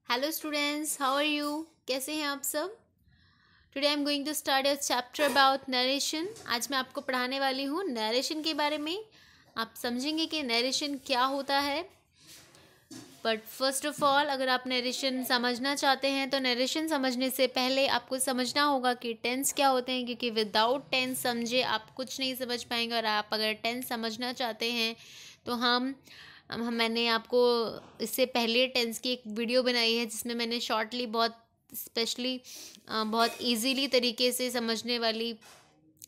Hello students, how are you? कैसे हैं आप सब? Today I am going to start a chapter about narration. आज मैं आपको पढ़ाने वाली हूँ नरेशन के बारे में। आप समझेंगे कि नरेशन क्या होता है। बट फर्स्ट ऑफ ऑल, अगर आप नरेशन समझना चाहते हैं तो नरेशन समझने से पहले आपको समझना होगा कि टेंस क्या होते हैं, क्योंकि विदाउट टेंस समझे आप कुछ नहीं समझ पाएंगे। और आप अगर टेंस समझना चाहते हैं तो मैंने आपको इससे पहले टेंस की एक वीडियो बनाई है, जिसमें मैंने शॉर्टली बहुत स्पेशली बहुत इजीली तरीके से समझने वाली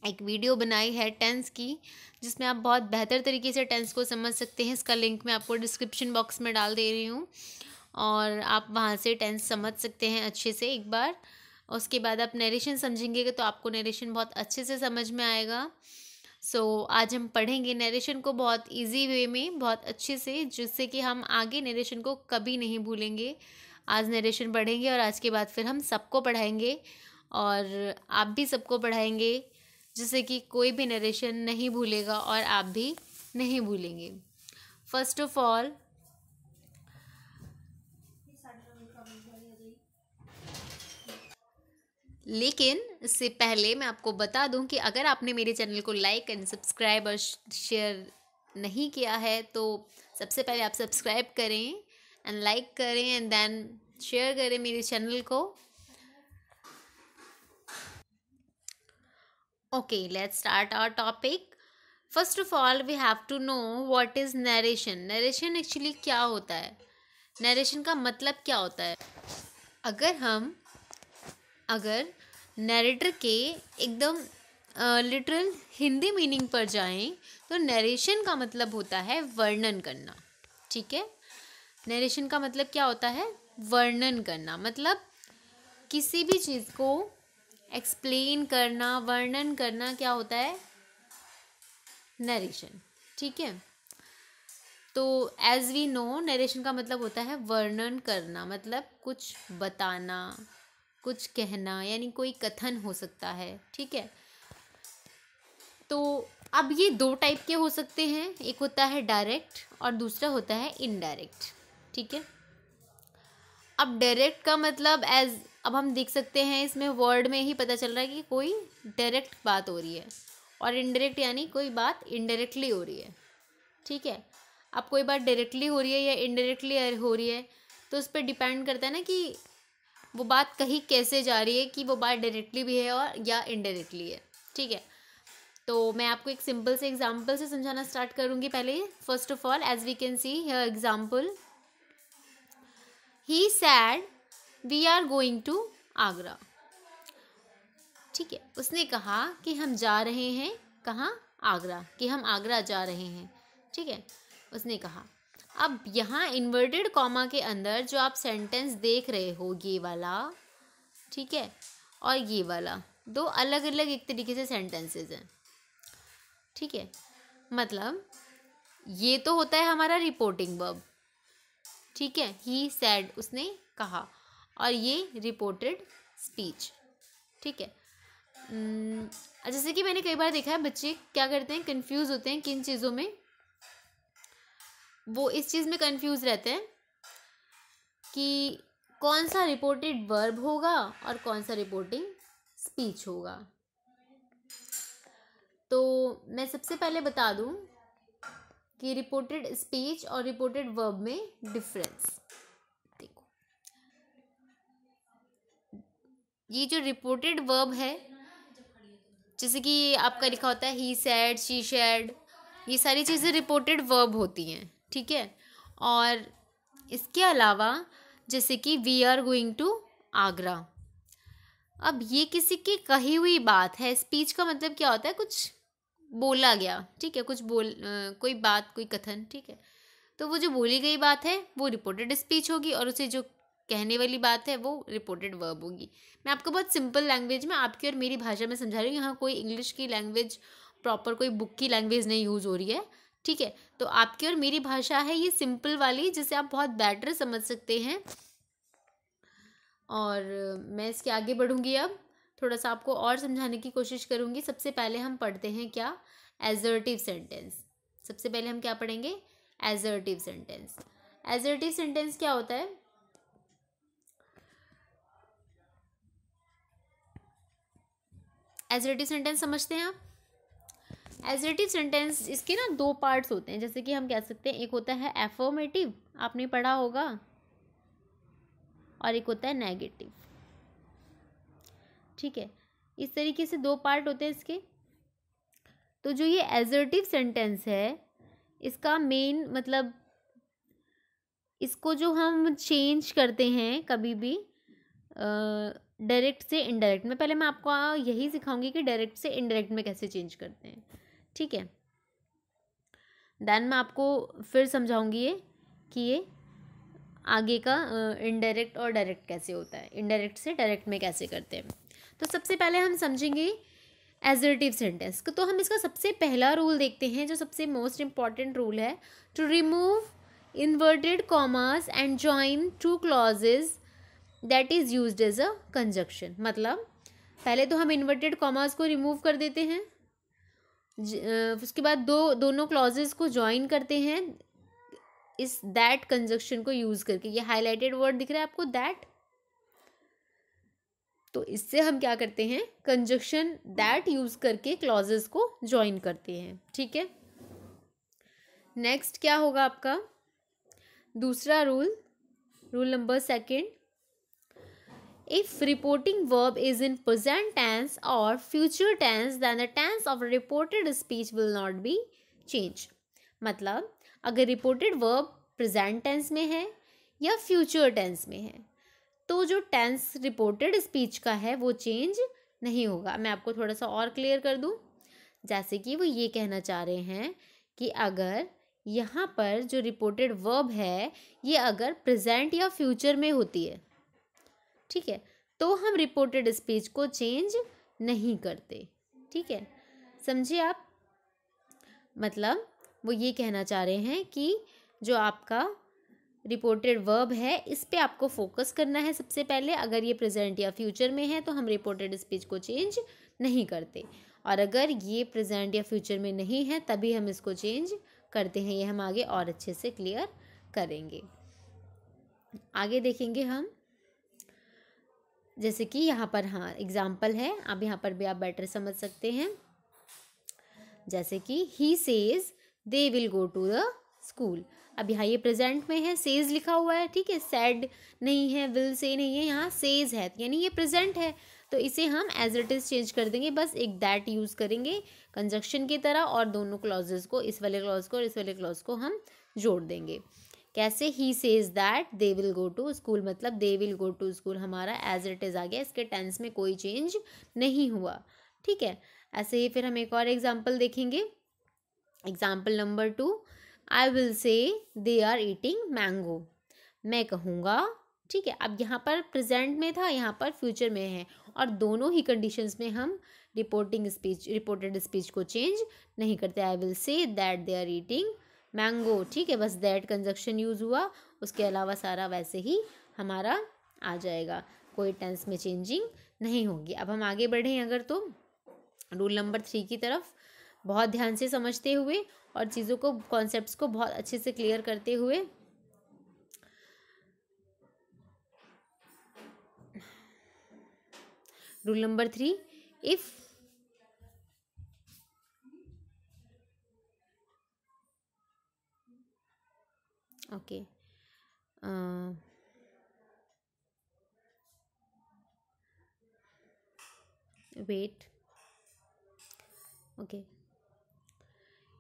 एक वीडियो बनाई है टेंस की, जिसमें आप बहुत बेहतर तरीके से टेंस को समझ सकते हैं। इसका लिंक मैं आपको डिस्क्रिप्शन बॉक्स में डाल दे रही हूँ और आप वहाँ से टेंस समझ सकते हैं अच्छे से एक बार। उसके बाद आप नरेशन समझेंगे तो आपको नरेशन बहुत अच्छे से समझ में आएगा। आज हम पढ़ेंगे नरेशन को बहुत इजी वे में, बहुत अच्छे से, जिससे कि हम आगे नरेशन को कभी नहीं भूलेंगे। आज नरेशन पढ़ेंगे और आज के बाद फिर हम सबको पढ़ाएंगे और आप भी सबको पढ़ाएंगे, जिससे कि कोई भी नरेशन नहीं भूलेगा और आप भी नहीं भूलेंगे। फर्स्ट ऑफ ऑल, लेकिन इससे पहले मैं आपको बता दूं कि अगर आपने मेरे चैनल को लाइक एंड सब्सक्राइब और शेयर नहीं किया है तो सबसे पहले आप सब्सक्राइब करें एंड लाइक करें एंड देन शेयर करें मेरे चैनल को। Okay, let's start our topic. First of all we have to know what is narration. Narration actually क्या होता है, नरेशन का मतलब क्या होता है। अगर नरेटर के एकदम लिटरल हिंदी मीनिंग पर जाएं तो नरेशन का मतलब होता है वर्णन करना। ठीक है, नरेशन का मतलब क्या होता है? वर्णन करना। मतलब किसी भी चीज़ को एक्सप्लेन करना, वर्णन करना, क्या होता है? नरेशन। ठीक है, तो एज वी नो नरेशन का मतलब होता है वर्णन करना, मतलब कुछ बताना, कुछ कहना, यानी कोई कथन हो सकता है। ठीक है, तो अब ये दो टाइप के हो सकते हैं, एक होता है डायरेक्ट और दूसरा होता है इनडायरेक्ट। ठीक है, अब डायरेक्ट का मतलब अब हम देख सकते हैं, इसमें वर्ड में ही पता चल रहा है कि कोई डायरेक्ट बात हो रही है, और इनडायरेक्ट यानी कोई बात इनडायरेक्टली हो रही है। ठीक है, अब कोई बात डायरेक्टली हो रही है या इनडायरेक्टली हो रही है तो उस पर डिपेंड करता है ना कि वो बात कहीं कैसे जा रही है, कि वो बात डायरेक्टली भी है और या इनडायरेक्टली है। ठीक है, तो मैं आपको एक सिंपल से एग्जांपल से समझाना स्टार्ट करूँगी। पहले first of all, as we can see here example, he said we are going to Agra. ठीक है, उसने कहा कि हम जा रहे हैं कहाँ? आगरा, कि हम आगरा जा रहे हैं। ठीक है, उसने कहा। अब यहाँ इन्वर्टेड कॉमा के अंदर जो आप सेंटेंस देख रहे हो, ये वाला, ठीक है, और ये वाला, दो अलग अलग एक तरीके से सेंटेंसेस हैं। ठीक है, मतलब ये तो होता है हमारा रिपोर्टिंग वर्ब। ठीक है, ही सैड, उसने कहा, और ये रिपोर्टेड स्पीच। ठीक है, जैसे कि मैंने कई बार देखा है बच्चे क्या करते हैं, कंफ्यूज होते हैं किन चीज़ों में। वो इस चीज़ में कंफ्यूज रहते हैं कि कौन सा रिपोर्टेड वर्ब होगा और कौन सा रिपोर्टिंग स्पीच होगा। तो मैं सबसे पहले बता दूं कि रिपोर्टेड स्पीच और रिपोर्टेड वर्ब में डिफरेंस देखो। ये जो रिपोर्टेड वर्ब है, जैसे कि आपका लिखा होता है ही सैड, शी सैड, ये सारी चीज़ें रिपोर्टेड वर्ब होती हैं। ठीक है, और इसके अलावा जैसे कि we are going to Agra, अब ये किसी की कही हुई बात है। स्पीच का मतलब क्या होता है? कुछ बोला गया। ठीक है, कोई बात, कोई कथन। ठीक है, तो वो जो बोली गई बात है वो रिपोर्टेड स्पीच होगी, और उसे जो कहने वाली बात है वो रिपोर्टेड वर्ब होगी। मैं आपको बहुत सिंपल लैंग्वेज में, आपकी और मेरी भाषा में समझा रही हूँ। यहाँ कोई इंग्लिश की लैंग्वेज, प्रॉपर कोई बुक की लैंग्वेज नहीं यूज़ हो रही है। ठीक है, तो आपकी और मेरी भाषा है ये सिंपल वाली, जिसे आप बहुत बेटर समझ सकते हैं। और मैं इसके आगे बढ़ूँगी। अब थोड़ा सा आपको और समझाने की कोशिश करूँगी। सबसे पहले हम पढ़ते हैं क्या? Assertive sentence. सबसे पहले हम क्या पढ़ेंगे? Assertive sentence. एजर्टिव सेंटेंस क्या होता है? एजरेटिव सेंटेंस समझते हैं आप? एजरेटिव सेंटेंस इसके ना दो पार्ट्स होते हैं, जैसे कि हम कह सकते हैं एक होता है एफर्मेटिव, आपने पढ़ा होगा, और एक होता है नेगेटिव। ठीक है, इस तरीके से दो पार्ट होते हैं इसके। तो जो ये एजर्टिव सेंटेंस है इसका मेन मतलब, इसको जो हम चेंज करते हैं कभी भी डायरेक्ट से इनडायरेक्ट में, पहले मैं आपको यही सिखाऊंगी कि डायरेक्ट से इनडायरेक्ट में कैसे चेंज करते हैं। ठीक है, देन मैं आपको फिर समझाऊंगी ये कि ये आगे का इनडायरेक्ट और डायरेक्ट कैसे होता है, इनडायरेक्ट से डायरेक्ट में कैसे करते हैं। तो सबसे पहले हम समझेंगे एजर्टिव सेंटेंस। तो हम इसका सबसे पहला रूल देखते हैं, जो सबसे मोस्ट इम्पॉर्टेंट रूल है, to remove inverted commas and join two clauses that is used as a conjunction. मतलब पहले तो हम इन्वर्टेड कॉमास को रिमूव कर देते हैं, उसके बाद दोनों क्लॉजेज को ज्वाइन करते हैं इस दैट कंजक्शन को यूज़ करके। ये हाईलाइटेड वर्ड दिख रहा है आपको, दैट। तो इससे हम क्या करते हैं, कंजक्शन दैट यूज़ करके क्लॉजेस को ज्वाइन करते हैं। ठीक है, नेक्स्ट क्या होगा आपका दूसरा rule, rule number second, if reporting verb is in present tense और future tense then the tense of reported speech will not be change. मतलब अगर रिपोर्टेड वर्ब प्रेजेंट टेंस में है या फ्यूचर टेंस में है तो जो टेंस रिपोर्टेड स्पीच का है वो चेंज नहीं होगा। मैं आपको थोड़ा सा और क्लियर कर दूं, जैसे कि वो ये कहना चाह रहे हैं कि अगर यहाँ पर जो रिपोर्टेड वर्ब है ये अगर प्रेजेंट या फ्यूचर में होती है, ठीक है, तो हम रिपोर्टेड स्पीच को चेंज नहीं करते। ठीक है, समझे आप? मतलब वो ये कहना चाह रहे हैं कि जो आपका रिपोर्टेड वर्ब है इस पे आपको फोकस करना है सबसे पहले। अगर ये प्रेजेंट या फ्यूचर में है तो हम रिपोर्टेड स्पीच को चेंज नहीं करते, और अगर ये प्रेजेंट या फ्यूचर में नहीं है तभी हम इसको चेंज करते हैं। ये हम आगे और अच्छे से क्लियर करेंगे। आगे देखेंगे हम, जैसे कि यहाँ पर हाँ एग्जाम्पल है, अब यहाँ पर भी आप बेटर समझ सकते हैं। जैसे कि he says they will go to the school. अब यहाँ ये प्रेजेंट में है, सेज लिखा हुआ है, ठीक है, सैड नहीं है, विल से नहीं है, यहाँ सेज है, यानी ये प्रेजेंट है। तो इसे हम एज इट इज चेंज कर देंगे, बस एक दैट यूज़ करेंगे कंजक्शन की तरह, और दोनों क्लॉजेस को, इस वाले क्लॉज को और इस वाले क्लॉज को हम जोड़ देंगे। कैसे, he says that they will go to school, मतलब they will go to school हमारा एज इट इज़ आ गया, इसके टेंस में कोई चेंज नहीं हुआ। ठीक है, ऐसे ही फिर हम एक और एग्जाम्पल देखेंगे। एग्जाम्पल नंबर 2, आई विल से दे आर ईटिंग मैंगो। मैं कहूँगा, ठीक है, अब यहाँ पर प्रेजेंट में था, यहाँ पर फ्यूचर में है, और दोनों ही कंडीशंस में हम रिपोर्टेड स्पीच को चेंज नहीं करते। I will say that they are eating mango, ठीक है, बस दैट कंजक्शन यूज़ हुआ, उसके अलावा सारा वैसे ही हमारा आ जाएगा, कोई टेंस में चेंजिंग नहीं होगी। अब हम आगे बढ़ें अगर, तो रूल नंबर 3 की तरफ बहुत ध्यान से समझते हुए और चीज़ों को, कॉन्सेप्ट्स को बहुत अच्छे से क्लियर करते हुए। Rule number 3, if okay wait okay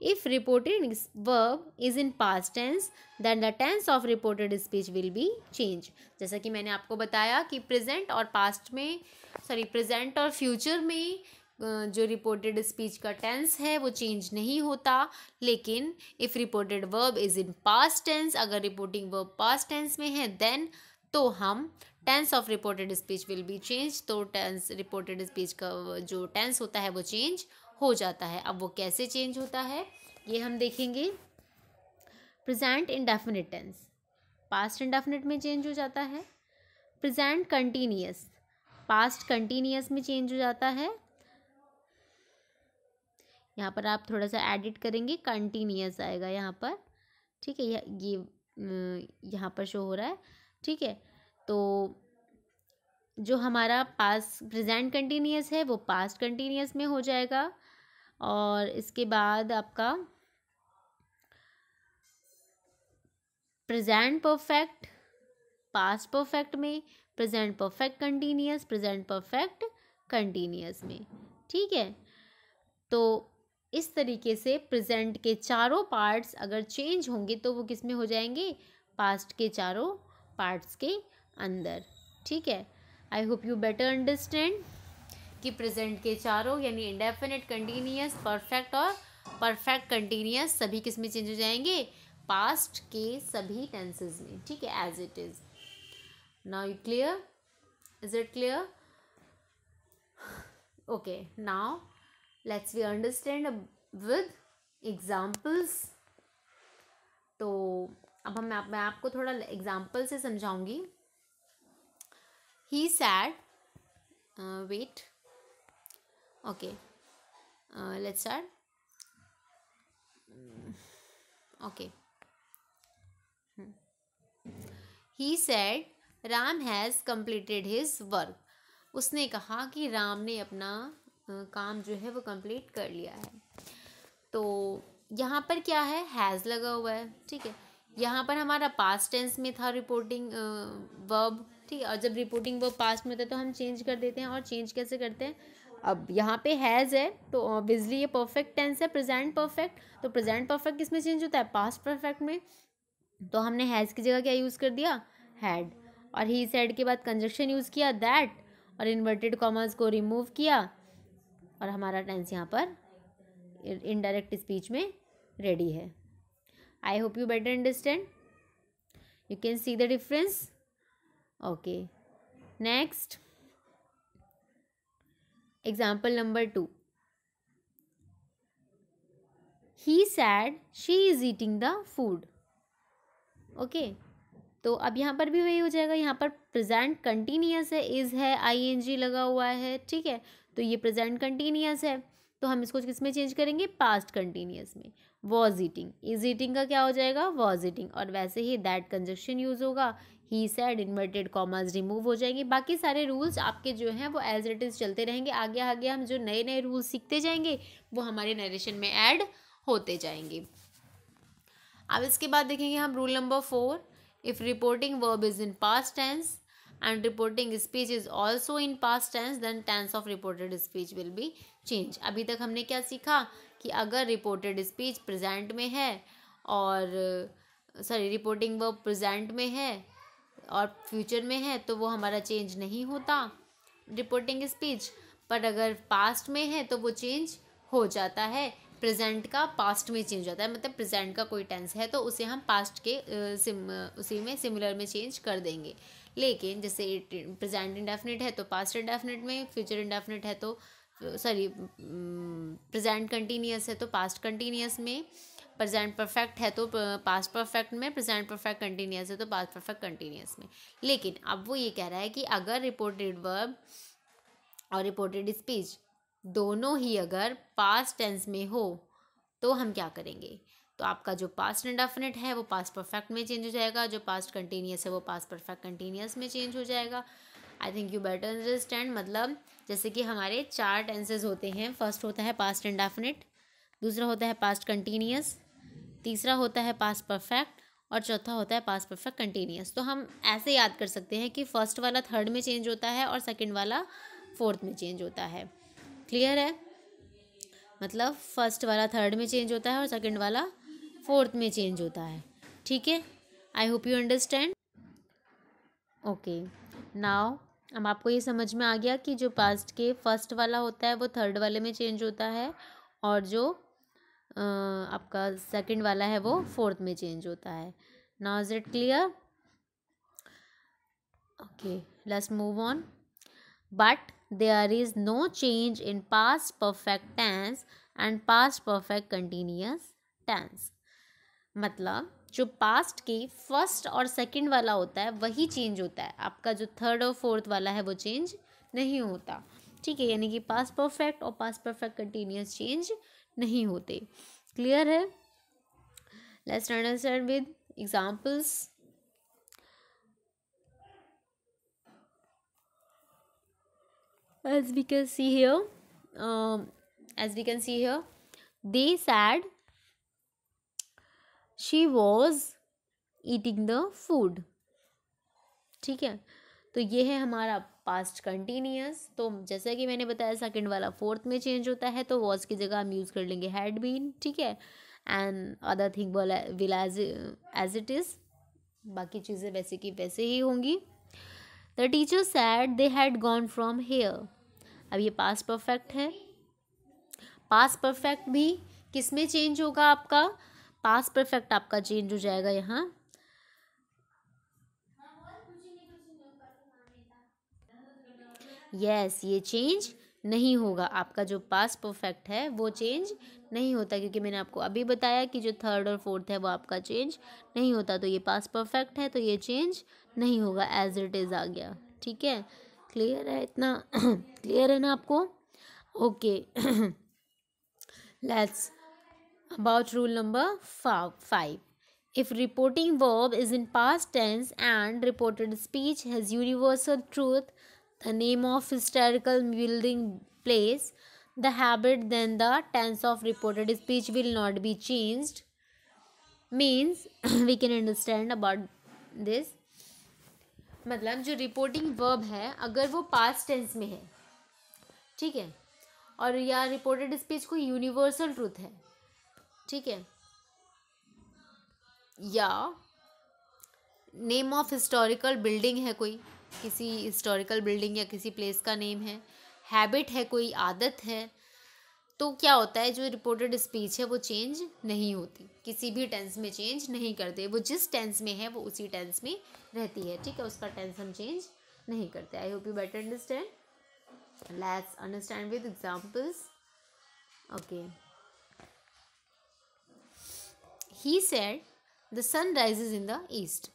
if reported verb is in past tense then the tense of reported speech will be changed। जैसा कि मैंने आपको बताया कि प्रेजेंट और पास्ट में, प्रेजेंट और फ्यूचर में जो रिपोर्टेड स्पीच का टेंस है वो चेंज नहीं होता, लेकिन if reported verb is in past tense, अगर रिपोर्टिंग वर्ब पास्ट टेंस में है देन तो हम tense of reported speech will be change. तो टेंस रिपोर्टेड स्पीच का जो टेंस होता है वो चेंज हो जाता है। अब वो कैसे चेंज होता है ये हम देखेंगे। Present indefinite tense past indefinite में चेंज हो जाता है। प्रेजेंट कंटिन्यूअस पास्ट कंटिन्यूअस में चेंज हो जाता है। यहाँ पर आप थोड़ा सा एडिट करेंगे, कंटिन्यूअस आएगा यहाँ पर, ठीक है, ये यहाँ पर शो हो रहा है, ठीक है। तो जो हमारा पास्ट प्रेजेंट कंटिन्यूअस है वो पास्ट कंटिन्यूअस में हो जाएगा, और इसके बाद आपका प्रेजेंट परफेक्ट पास्ट परफेक्ट में, present perfect continuous present perfect continuous में। ठीक है, तो इस तरीके से प्रेजेंट के चारों पार्ट्स अगर चेंज होंगे तो वो किस में हो जाएंगे, पास्ट के चारों पार्ट्स के अंदर। ठीक है, आई होप यू बेटर अंडरस्टैंड कि प्रेजेंट के चारों यानी इंडेफिनिट, कंटिन्यूअस, परफेक्ट और परफेक्ट कंटिन्यूअस सभी किस में चेंज हो जाएंगे, पास्ट के सभी टेंसेस में। ठीक है, as it is. Now you clear, is it clear? Okay, now let's we understand with examples. तो अब मैं आपको थोड़ा एग्जाम्पल से समझाऊंगी। He said, wait, okay, let's start. Okay, he said Ram has completed his work. उसने कहा कि राम ने अपना काम जो है वो कंप्लीट कर लिया है। तो यहाँ पर क्या है, हैज़ लगा हुआ है। ठीक है, यहाँ पर हमारा पास्ट टेंस में था रिपोर्टिंग वर्ब। ठीक है, और जब रिपोर्टिंग वर्ब पास्ट में होता है तो हम चेंज कर देते हैं। और चेंज कैसे करते हैं, अब यहाँ पे हैज़ है तो ऑब्वियसली ये परफेक्ट टेंस है, प्रेजेंट परफेक्ट। तो प्रेजेंट परफेक्ट किस में चेंज होता है, पास्ट परफेक्ट में। तो हमने हैज़ की जगह क्या यूज़ कर दिया, हैड। और ही सेड के बाद कंजक्शन यूज़ किया दैट, और इन्वर्टेड कॉमर्स को रिमूव किया, और हमारा टेंस यहाँ पर इनडायरेक्ट स्पीच में रेडी है। आई hope you better understand, you can see the difference. Okay, next example number 2। He sad she is eating the food. Okay, तो अब यहाँ पर भी वही हो जाएगा। यहाँ पर प्रेजेंट कंटिन्यूअस है, इज है, आईएनजी लगा हुआ है। ठीक है, तो ये प्रेजेंट कंटिन्यूअस है, तो हम इसको किस में चेंज करेंगे, पास्ट कंटिन्यूअस में। वॉज ईटिंग, इज ईटिंग का क्या हो जाएगा, वॉज ईटिंग। और वैसे ही दैट कंजक्शन यूज होगा, ही सैड, इन्वर्टेड कॉमास रिमूव हो जाएंगे। बाकी सारे रूल्स आपके जो हैं वो एज इट इज चलते रहेंगे। आगे आगे हम जो नए नए रूल्स सीखते जाएंगे वो हमारे नरेशन में ऐड होते जाएंगे। अब इसके बाद देखेंगे हम rule number 4। If reporting verb is in past tense and reporting speech is also in past tense, then tense of reported speech will be change। अभी तक हमने क्या सीखा कि अगर reported speech present में है और रिपोर्टिंग वर्ब present में है और फ्यूचर में है तो वो हमारा चेंज नहीं होता रिपोर्टिंग स्पीच। पर अगर पास्ट में है तो वो चेंज हो जाता है, प्रेजेंट का पास्ट में चेंज होता है। मतलब प्रेजेंट का कोई टेंस है तो उसे हम पास्ट के उसी में सिमिलर में चेंज कर देंगे। लेकिन जैसे प्रेजेंट इंडेफिनिट है तो पास्ट इंडेफिनिट में, फ्यूचर इंडेफिनिट है तो प्रेजेंट कंटिन्यूअस है तो पास्ट कंटिन्यूअस में, प्रेजेंट परफेक्ट है तो पास्ट परफेक्ट में, प्रेजेंट परफेक्ट कंटिन्यूअस है तो पास्ट परफेक्ट कंटिन्यूअस में। लेकिन अब वो ये कह रहा है कि अगर रिपोर्टेड वर्ब और रिपोर्टेड स्पीच दोनों ही अगर पास्ट टेंस में हो तो हम क्या करेंगे। तो आपका जो पास्ट इंडेफिनिट है वो पास्ट परफेक्ट में चेंज हो जाएगा, जो पास्ट कंटिन्यूअस है वो पास्ट परफेक्ट कंटिन्यूअस में चेंज हो जाएगा। I think you better understand. मतलब जैसे कि हमारे 4 टेंसेज होते हैं। फर्स्ट होता है पास्ट इंडेफिनिट, दूसरा होता है पास्ट कंटिन्यूअस, तीसरा होता है पास्ट परफेक्ट, और चौथा होता है पास्ट परफेक्ट कंटिन्यूअस। तो हम ऐसे याद कर सकते हैं कि फर्स्ट वाला थर्ड में चेंज होता है और सेकंड वाला फोर्थ में चेंज होता है। क्लियर है, मतलब फर्स्ट वाला थर्ड में चेंज होता है और सेकंड वाला फोर्थ में चेंज होता है। ठीक है, आई hope you understand. Okay, now अब आपको ये समझ में आ गया कि जो पास्ट के फर्स्ट वाला होता है वो थर्ड वाले में चेंज होता है, और जो आपका सेकंड वाला है वो फोर्थ में चेंज होता है। Now is it clear? Okay, let's move on. But there is no change in past perfect tense and past perfect continuous tense। मतलब जो पास्ट के फर्स्ट और सेकंड वाला होता है वही चेंज होता है, आपका जो थर्ड और फोर्थ वाला है वो चेंज नहीं होता। ठीक है, यानी कि पास्ट परफेक्ट और पास्ट परफेक्ट कंटिन्यूस चेंज नहीं होते। क्लियर है? Let's understand with examples. as we can see here, um, as we can see here, they said she was eating the food. ठीक है, तो ये है हमारा पास्ट कंटिन्यूअस। तो जैसा कि मैंने बताया सेकंड वाला फोर्थ में चेंज होता है, तो वॉज की जगह हम यूज़ कर लेंगे हैड बीन, ठीक है, and other thing will as it is, बाकी चीज़ें वैसे की वैसे ही होंगी। The teacher said they had gone from here. अब ये पास्ट परफेक्ट है। पास्ट परफेक्ट भी किस में चेंज होगा आपका? पास्ट परफेक्ट आपका चेंज हो जाएगा यहाँ यस ये चेंज नहीं होगा। आपका जो पास्ट परफेक्ट है वो चेंज नहीं होता, क्योंकि मैंने आपको अभी बताया कि जो थर्ड और फोर्थ है वो आपका चेंज नहीं होता। तो ये पास्ट परफेक्ट है, तो ये चेंज नहीं होगा, एज इट इज़ आ गया। ठीक है, क्लियर है इतना? क्लियर है ना आपको? Okay, let's about rule number 5. If reporting verb is in past tense and reported speech has universal truth, the name of historical building, place, the habit, then the tense of reported speech will not be changed. Means we can understand about this. मतलब जो reporting verb है अगर वो past tense में है, ठीक है, और या रिपोर्टेड स्पीच कोई यूनिवर्सल ट्रूथ है, ठीक है, या नेम ऑफ हिस्टोरिकल बिल्डिंग है, कोई किसी हिस्टोरिकल बिल्डिंग या किसी प्लेस का नेम है, हैबिट है, कोई आदत है, तो क्या होता है जो रिपोर्टेड स्पीच है वो चेंज नहीं होती, किसी भी टेंस में चेंज नहीं करते, वो जिस टेंस में है वो उसी टेंस में रहती है। ठीक है, उसका टेंस हम चेंज नहीं करते। I hope you better understand. Let's understand with examples. Okay, he said the sun rises in the east.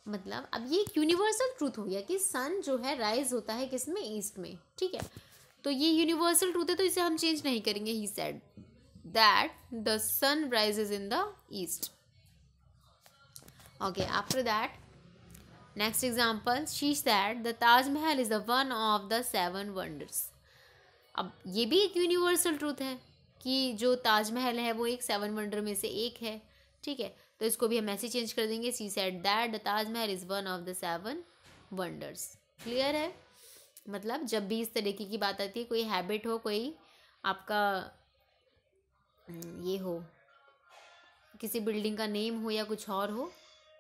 मतलब अब ये एक यूनिवर्सल ट्रूथ हो गया कि सन जो है राइज होता है किस में? ईस्ट में। ठीक है, तो ये यूनिवर्सल ट्रूथ है, तो इसे हम चेंज नहीं करेंगे। He said that the sun rises in the east. Okay, after that next example, she said the Taj Mahal is the one of the 7 wonders. अब ये भी एक यूनिवर्सल ट्रूथ है कि जो ताजमहल है वो एक 7 वंडर में से एक है। ठीक है, तो इसको भी हम ऐसे चेंज कर देंगे, she said that the Taj Mahal is one of the 7 wonders. Clear है? मतलब जब भी इस तरीके की बात आती है, कोई हैबिट हो, कोई आपका ये हो, किसी बिल्डिंग का नेम हो या कुछ और हो,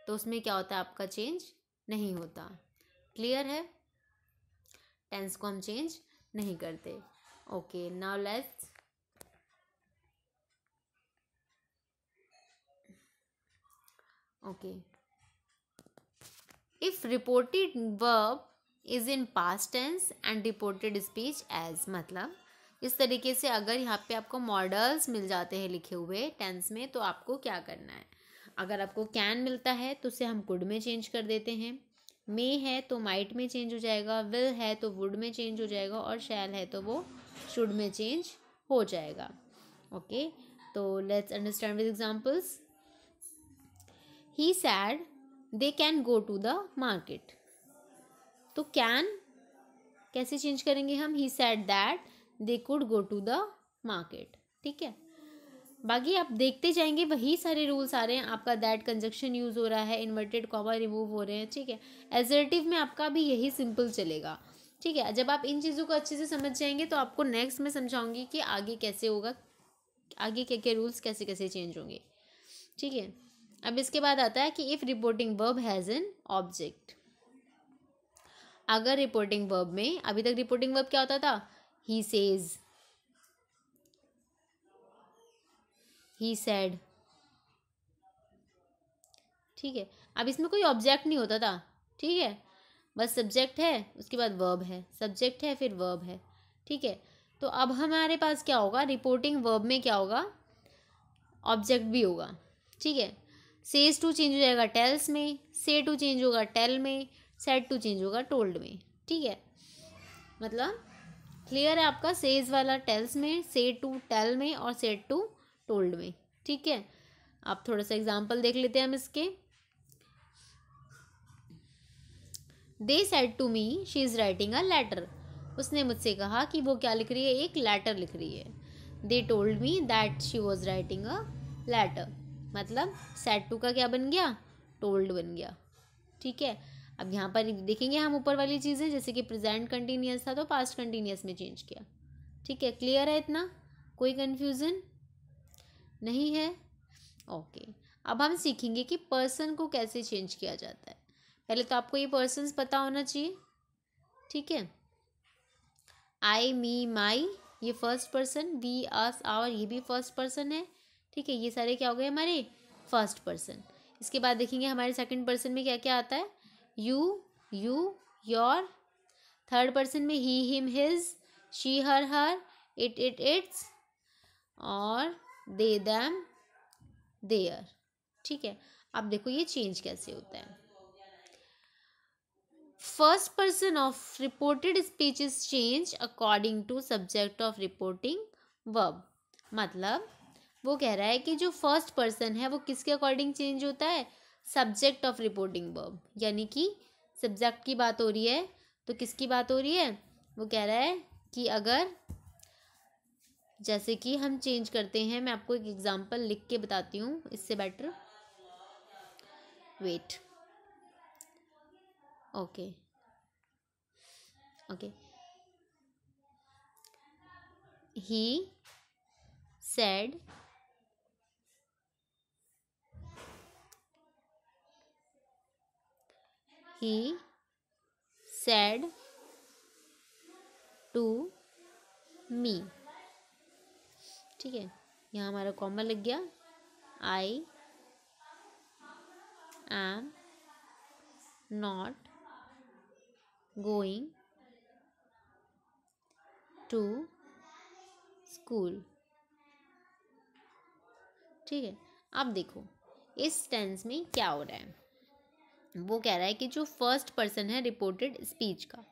तो उसमें क्या होता है? आपका चेंज नहीं होता। क्लियर है? टेंस को हम चेंज नहीं करते। Okay, now let's okay, if reported verb is in past tense and reported speech as, मतलब इस तरीके से अगर यहाँ पे आपको मॉडल्स मिल जाते हैं लिखे हुए टेंस में, तो आपको क्या करना है? अगर आपको कैन मिलता है तो उसे हम कुड में चेंज कर देते हैं, मे है तो माइट में चेंज हो जाएगा, विल है तो वुड में चेंज हो जाएगा, और शैल है तो वो शुड में चेंज हो जाएगा। ओके, तो let's understand with examples. He said they can go to the market. तो कैन कैसे चेंज करेंगे हम? He said that they could go to the market. ठीक है, बाकी आप देखते जाएंगे वही सारे रूल्स आ रहे हैं। आपका दैट कंजक्शन यूज़ हो रहा है, इन्वर्टेड कॉमा रिमूव हो रहे हैं। ठीक है, एजर्टिव में आपका भी यही सिंपल चलेगा। ठीक है, जब आप इन चीज़ों को अच्छे से समझ जाएंगे तो आपको नेक्स्ट में समझाऊंगी कि आगे कैसे होगा, आगे क्या क्या रूल्स कैसे कैसे चेंज होंगे। ठीक है, अब इसके बाद आता है कि if reporting verb has an object. अगर रिपोर्टिंग वर्ब में, अभी तक रिपोर्टिंग वर्ब क्या होता था? He says, he said. ठीक है, अब इसमें कोई ऑब्जेक्ट नहीं होता था। ठीक है, बस सब्जेक्ट है, उसके बाद वर्ब है, सब्जेक्ट है, फिर वर्ब है। ठीक है, तो अब हमारे पास क्या होगा? रिपोर्टिंग वर्ब में क्या होगा? ऑब्जेक्ट भी होगा। ठीक है, सेज टू चेंज हो जाएगा टेल्स में, से टू चेंज होगा टेल में, सेड टू चेंज होगा टोल्ड में। ठीक है, मतलब क्लियर है आपका? सेज वाला टेल्स में, से टू टेल में, और सेड टू टोल्ड में। ठीक है, आप थोड़ा सा एग्जांपल देख लेते हैं हम इसके। They said to me she is writing a letter. उसने मुझसे कहा कि वो क्या लिख रही है, एक लेटर लिख रही है। They told me that she was writing a letter, मतलब सेड टू का क्या बन गया, टोल्ड बन गया। ठीक है, अब यहाँ पर देखेंगे हम ऊपर वाली चीज़ें, जैसे कि प्रेजेंट कंटिन्यूअस था तो पास्ट कंटिन्यूअस में चेंज किया। ठीक है, क्लियर है इतना, कोई कन्फ्यूज़न नहीं है? ओके, अब हम सीखेंगे कि पर्सन को कैसे चेंज किया जाता है। पहले तो आपको ये पर्सन्स पता होना चाहिए। ठीक है, आई, मी, माई ये first person, we, us, our ये भी फर्स्ट पर्सन है। ठीक है, ये सारे क्या हो गए हमारे फर्स्ट पर्सन। इसके बाद देखेंगे हमारे सेकंड पर्सन में क्या क्या आता है, यू, योर। थर्ड पर्सन में he, him, his, she, her, it, its, और दे, देम, देयर। ठीक है, अब देखो ये चेंज कैसे होता है। First person of reported speech is change according to subject of reporting verb. मतलब वो कह रहा है कि जो फर्स्ट पर्सन है वो किसके अकॉर्डिंग चेंज होता है, सब्जेक्ट ऑफ रिपोर्टिंग वर्ब। यानी कि सब्जेक्ट की बात हो रही है तो किसकी बात हो रही है, वो कह रहा है कि अगर जैसे कि हम चेंज करते हैं, मैं आपको एक एग्जांपल लिख के बताती हूँ इससे better, wait, okay, he said to me। ठीक है, यहाँ हमारा कॉमा लग गया, I am not going to school. ठीक है, अब देखो इस टेंस में क्या हो रहा है, वो कह रहा है कि जो फर्स्ट पर्सन है रिपोर्टेड स्पीच का,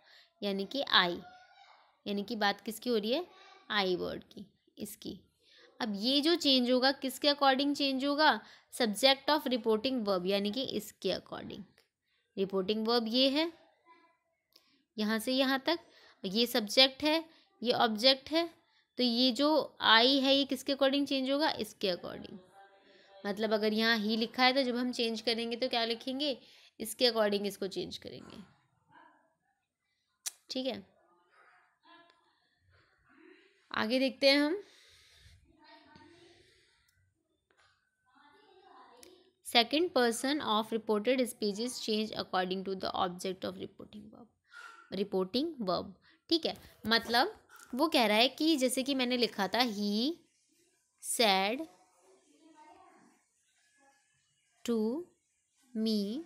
यानी कि आई, यानी कि बात किसकी हो रही है, आई वर्ड की, इसकी। अब ये जो चेंज होगा किसके अकॉर्डिंग चेंज होगा, सब्जेक्ट ऑफ रिपोर्टिंग वर्ब, यानी कि इसके अकॉर्डिंग। रिपोर्टिंग वर्ब ये है, यहाँ से यहाँ तक, ये सब्जेक्ट है, ये ऑब्जेक्ट है, तो ये जो आई है ये किसके अकॉर्डिंग चेंज होगा, इसके अकॉर्डिंग। मतलब अगर यहाँ ही लिखा है तो जब हम चेंज करेंगे तो क्या लिखेंगे, इसके अकॉर्डिंग इसको चेंज करेंगे। ठीक है, आगे देखते हैं हम। Second person of reported speech is change according to the object of reporting verb. ठीक है, मतलब वो कह रहा है कि जैसे कि मैंने लिखा था, he said to me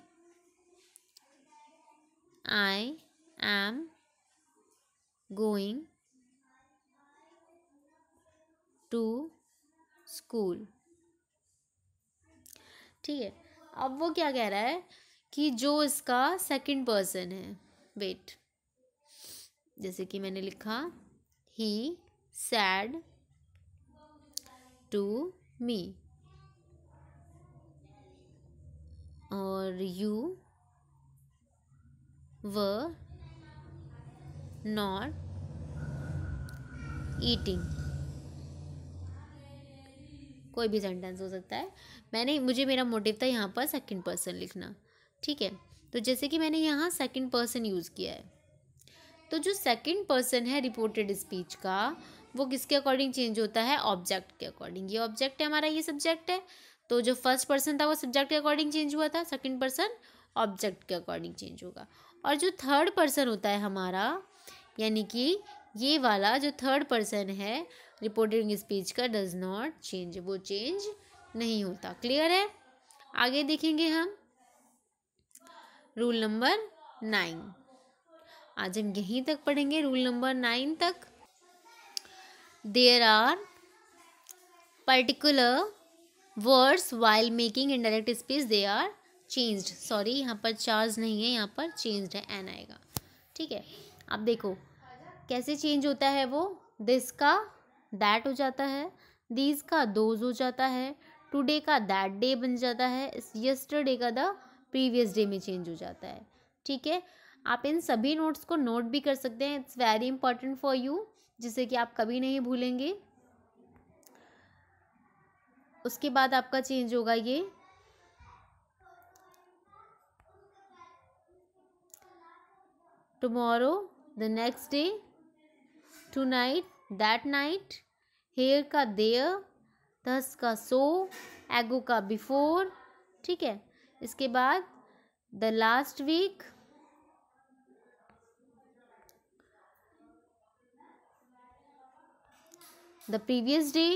I am going to school. ठीक है, अब वो क्या कह रहा है कि जो इसका सेकंड पर्सन है, वेट, जैसे कि मैंने लिखा ही सैड टू मी, और यू वर नॉट ईटिंग। कोई भी सेंटेंस हो सकता है, मुझे मेरा मोटिव था यहाँ पर सेकंड पर्सन लिखना। ठीक है, तो जैसे कि मैंने यहाँ सेकंड पर्सन यूज़ किया है, तो जो सेकंड पर्सन है रिपोर्टेड स्पीच का, वो किसके अकॉर्डिंग चेंज होता है, ऑब्जेक्ट के अकॉर्डिंग। ये ऑब्जेक्ट है हमारा, ये सब्जेक्ट है, तो जो फर्स्ट पर्सन था वो सब्जेक्ट के अकॉर्डिंग चेंज हुआ था, सेकंड पर्सन ऑब्जेक्ट के अकॉर्डिंग चेंज होगा। और जो थर्ड पर्सन होता है हमारा, यानी कि ये वाला जो थर्ड पर्सन है रिपोर्टिंग स्पीच का, डज नॉट चेंज, वो चेंज नहीं होता। क्लियर है? आगे देखेंगे हम रूल नंबर 9। आज हम यहीं तक पढ़ेंगे, रूल नंबर 9 तक। There are particular words while making indirect speech they are changed. Sorry, यहाँ पर चार्ज नहीं है, यहाँ पर चेंज्ड है, एन आएगा। ठीक है, अब देखो कैसे चेंज होता है वो। दिस का दैट हो जाता है, दीज का दोज हो जाता है, टुडे का दैट डे बन जाता है, यस्टरडे का द प्रीवियस डे में चेंज हो जाता है। ठीक है, आप इन सभी नोट्स को नोट भी कर सकते हैं, it's very important for you, जिससे कि आप कभी नहीं भूलेंगे। उसके बाद आपका चेंज होगा ये tomorrow, the next day, tonight, that night, here का देयर, थस का सो, एगो का बिफोर, ठीक है। इसके बाद the last week, the previous day,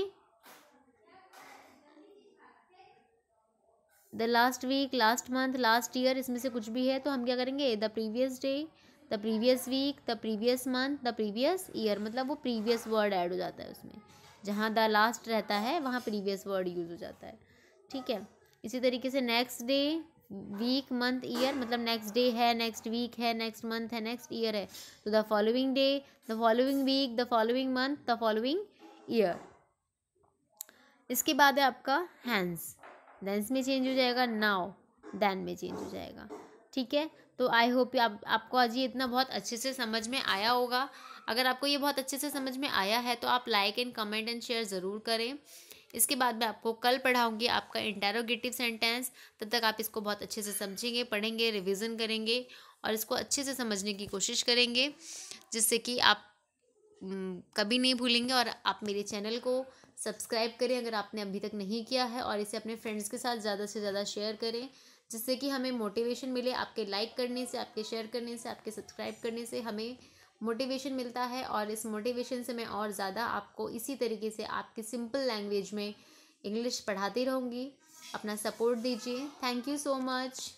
the last week, last month, last year, इसमें से कुछ भी है तो हम क्या करेंगे, the previous day, the previous week, the previous month, the previous year, मतलब वो प्रीवियस वर्ड ऐड हो जाता है उसमें। जहाँ द लास्ट रहता है वहाँ प्रीवियस वर्ड यूज़ हो जाता है, ठीक है। इसी तरीके से next day, week, month, year, मतलब नेक्स्ट डे है, नेक्स्ट वीक है, नेक्स्ट मंथ है, नेक्स्ट ईयर है, तो the following day, the following week, the following month, the following year. इसके बाद है आपका हैंड्स, देंस में चेंज हो जाएगा, नाउ देन में चेंज हो जाएगा, ठीक है। तो आई होप आपको आज ये इतना बहुत अच्छे से समझ में आया होगा। अगर आपको ये बहुत अच्छे से समझ में आया है तो आप like and comment and share ज़रूर करें। इसके बाद मैं आपको कल पढ़ाऊंगी आपका इंटेरोगेटिव सेंटेंस। तब तक आप इसको बहुत अच्छे से समझेंगे, पढ़ेंगे, रिविज़न करेंगे और इसको अच्छे से समझने की कोशिश करेंगे, जिससे कि आप कभी नहीं भूलेंगे। और आप मेरे चैनल को सब्सक्राइब करें अगर आपने अभी तक नहीं किया है, और इसे अपने फ्रेंड्स के साथ ज़्यादा से ज़्यादा शेयर करें, जिससे कि हमें मोटिवेशन मिले। आपके लाइक करने से, आपके शेयर करने से, आपके सब्सक्राइब करने से हमें मोटिवेशन मिलता है, और इस मोटिवेशन से मैं और ज़्यादा आपको इसी तरीके से आपकी सिंपल लैंग्वेज में इंग्लिश पढ़ाती रहूँगी। अपना सपोर्ट दीजिए। Thank you so much.